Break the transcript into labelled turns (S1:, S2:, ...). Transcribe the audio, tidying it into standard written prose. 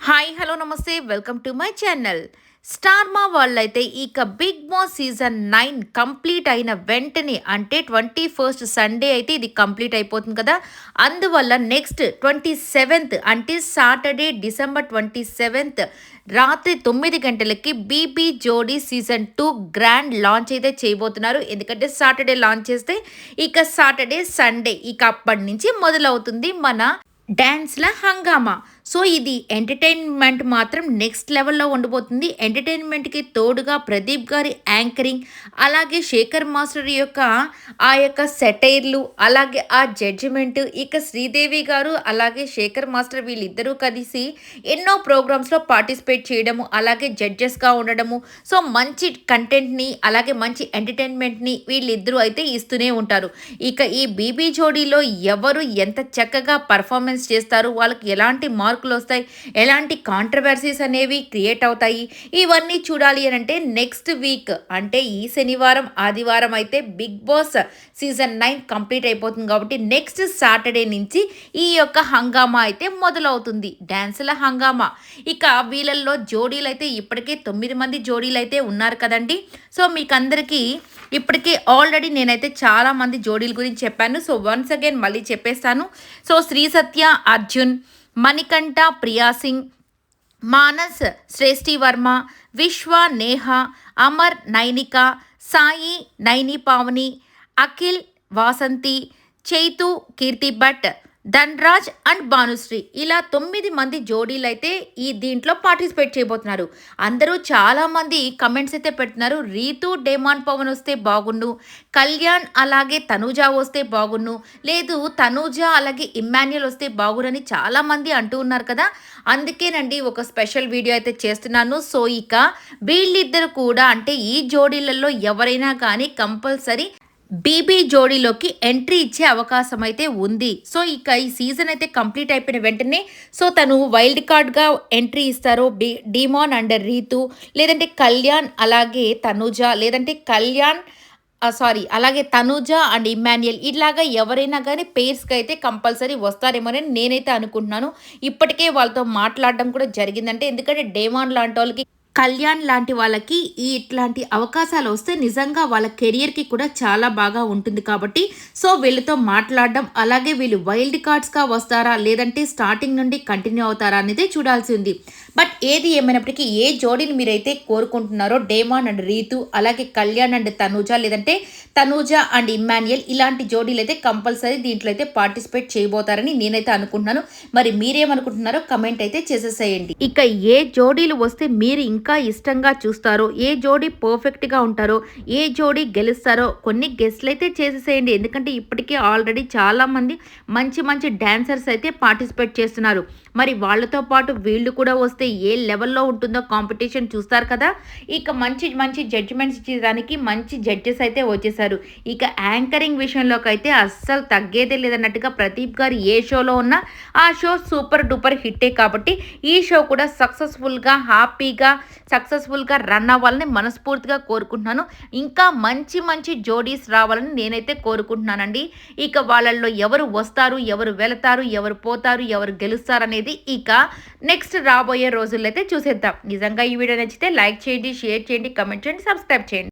S1: Hi hello నమస్తే welcome to my channel. Star మా వాళ్ళైతే ఇక బిగ్ బాస్ సీజన్ 9 కంప్లీట్ అయిన వెంటనే అంటే 21st సండే అయితే ఇది కంప్లీట్ అయిపోతుంది కదా. అందువల్ల నెక్స్ట్ 27th అంటే సాటర్డే డిసెంబర్ 27th రాత్రి 9 గంటలకి బీబీ జోడీ సీజన్ 2 గ్రాండ్ లాంచ్ అయితే చేయబోతున్నారు. ఎందుకంటే సాటర్డే లాంచ్ చేస్తే ఇక సాటర్డే సండే ఇక అప్పటి నుంచి మొదలవుతుంది మన డాన్స్‌ల హంగామా. సో, ఇది ఎంటర్‌టైన్‌మెంట్ మాత్రం నెక్స్ట్ లెవెల్‌లో ఉండబోతుంది. ఎంటర్‌టైన్‌మెంట్‌కి తోడుగా ప్రదీప్ గారి యాంకరింగ్, అలాగే శేఖర్ మాస్టర్ యొక్క ఆ యొక్క సెటైర్‌లు, అలాగే ఆ జడ్జిమెంట్, ఇక శ్రీదేవి గారు, అలాగే శేఖర్ మాస్టర్ వీళ్ళిద్దరూ కలిసి ఎన్నో ప్రోగ్రామ్స్‌లో పార్టిసిపేట్ చేయడము, అలాగే జడ్జెస్‌గా ఉండడము. సో, మంచి కంటెంట్‌ని, అలాగే మంచి ఎంటర్‌టైన్‌మెంట్‌ని వీళ్ళిద్దరూ అయితే ఇస్తూనే ఉంటారు. ఇక ఈ బీబీ జోడీలో ఎవరు ఎంత చక్కగా పెర్ఫార్మెన్స్ చేస్తారు, వాళ్ళకి ఎలాంటి మార్కులొస్తాయి, ఎలాంటి కాంట్రవర్సీస్ అనేవి క్రియేట్ అవుతాయి, ఇవన్నీ చూడాలి అనంటే నెక్స్ట్ వీక్ అంటే ఈ శనివారం, ఆదివారం అయితే బిగ్ బాస్ సీజన్ 9 కంప్లీట్ అయిపోతుంది కాబట్టి నెక్స్ట్ సాటర్డే నుంచి ఈ యొక్క హంగామా అయితే మొదలవుతుంది. డాన్సుల హంగామా. ఇక వీళ్ళల్లో జోడీలైతే ఇప్పటికే 9 మంది జోడీలైతే ఉన్నారు కదండీ. సో, మీకందరికీ ఇప్పటికే ఆల్రెడీ నేనైతే చాలామంది జోడీల గురించి చెప్పాను. సో, వన్స్ అగైన్ మళ్ళీ చెప్పేస్తాను. సో, శ్రీ సత్య, అర్జున్, మణికంఠ, ప్రియా సింగ్, మానస్ శ్రేష్ఠి వర్మ, విశ్వ నేహ, అమర్ నైనిక, సాయి నైని పావని, అఖిల్ వాసంతి, చైతు కీర్తి భట్, ధన్రాజ్ అండ్ భానుశ్రీ ఇలా 9 మంది జోడీలైతే ఈ దీంట్లో పార్టిసిపేట్ చేయబోతున్నారు. అందరూ చాలామంది కమెంట్స్ అయితే పెడుతున్నారు. రీతు డేమాన్ పవన్ వస్తే బాగుండు, కళ్యాణ్ అలాగే తనూజ వస్తే బాగుండు, లేదు తనూజ అలాగే ఇమ్మాన్యుయల్ వస్తే బాగుండని చాలామంది అంటూ ఉన్నారు కదా. అందుకేనండి ఒక స్పెషల్ వీడియో అయితే చేస్తున్నాను. సో, ఇక వీళ్ళిద్దరు కూడా అంటే ఈ జోడీలలో ఎవరైనా కానీ కంపల్సరీ బీబీ జోడీలోకి ఎంట్రీ ఇచ్చే అవకాశం అయితే ఉంది. సో, ఇక ఈ సీజన్ అయితే కంప్లీట్ అయిపోయిన వెంటనే సో, తను వైల్డ్ కార్డ్‌గా ఎంట్రీ ఇస్తారో డీమాన్ అండ్ రీతు, లేదంటే కళ్యాణ్ అలాగే తనూజ, లేదంటే కళ్యాణ్ అలాగే తనూజ అండ్ ఇమ్మాన్యుయల్ ఇలాగా ఎవరైనా కానీ పెయిర్స్‌కి అయితే కంపల్సరీ వస్తారేమోనని నేనైతే అనుకుంటున్నాను. ఇప్పటికే వాళ్ళతో మాట్లాడడం కూడా జరిగిందంటే ఎందుకంటే డేమాన్ లాంటోళ్ళకి, కళ్యాణ్ లాంటి వాళ్ళకి ఈ ఇట్లాంటి అవకాశాలు వస్తే నిజంగా వాళ్ళ కెరియర్‌కి కూడా చాలా బాగా ఉంటుంది కాబట్టి సో, వీళ్ళతో మాట్లాడడం, అలాగే వీళ్ళు వైల్డ్ కార్డ్స్‌గా వస్తారా, లేదంటే స్టార్టింగ్ నుండి కంటిన్యూ అవుతారా అనేది చూడాల్సి ఉంది. బట్ ఏది ఏమైనప్పటికీ ఏ జోడీని మీరైతే కోరుకుంటున్నారో డేమాన్ అండ్ రీతు, అలాగే కళ్యాణ్ అండ్ తనూజ, లేదంటే తనూజ అండ్ ఇమ్మాన్యుయల్ ఇలాంటి జోడీలు అయితే కంపల్సరీ దీంట్లో అయితే పార్టిసిపేట్ చేయబోతారని నేనైతే అనుకుంటున్నాను. మరి మీరేమనుకుంటున్నారో కమెంట్ అయితే చేసేసేయండి. ఇక ఏ జోడీలు వస్తే మీరు ఇంకా ఇష్టంగా చూస్తారో, ఏ జోడీ పర్ఫెక్ట్‌గా ఉంటారో, ఏ జోడీ గెలుస్తారో కొన్ని గెస్ట్లు అయితే చేసేసేయండి. ఎందుకంటే ఇప్పటికే ఆల్రెడీ చాలామంది మంచి మంచి డాన్సర్స్ అయితే పార్టిసిపేట్ చేస్తున్నారు. మరి వాళ్ళతో పాటు వీళ్ళు కూడా వస్తే ఏ లెవెల్‌లో ఉంటుందో కాంపిటీషన్ చూస్తారు కదా. ఇక మంచి మంచి జడ్జిమెంట్స్ ఇచ్చేదానికి మంచి జడ్జెస్ అయితే వచ్చేసారు. ఇక యాంకరింగ్ విషయంలోకైతే అస్సలు తగ్గేదే లేదన్నట్టుగా ప్రదీప్ గారు ఏ షోలో ఉన్నా ఆ షో సూపర్ డూపర్ హిట్టే కాబట్టి ఈ షో కూడా సక్సెస్ఫుల్‌గా, హ్యాపీగా, సక్సెస్ఫుల్‌గా రన్ అవ్వాలని మనస్ఫూర్తిగా కోరుకుంటున్నాను. ఇంకా మంచి మంచి జోడీస్ రావాలని నేనైతే కోరుకుంటున్నానండి. ఇక వాళ్ళల్లో ఎవరు వస్తారు, ఎవరు వెళతారు, ఎవరు పోతారు, ఎవరు గెలుస్తారనేది ఇక నెక్స్ట్ రాబోయే రోజుల్లో అయితే చూసేద్దాం. నిజంగా ఈ వీడియో నచ్చితే లైక్ చేయండి, షేర్ చేయండి, కామెంట్ చేయండి, సబ్స్క్రైబ్ చేయండి.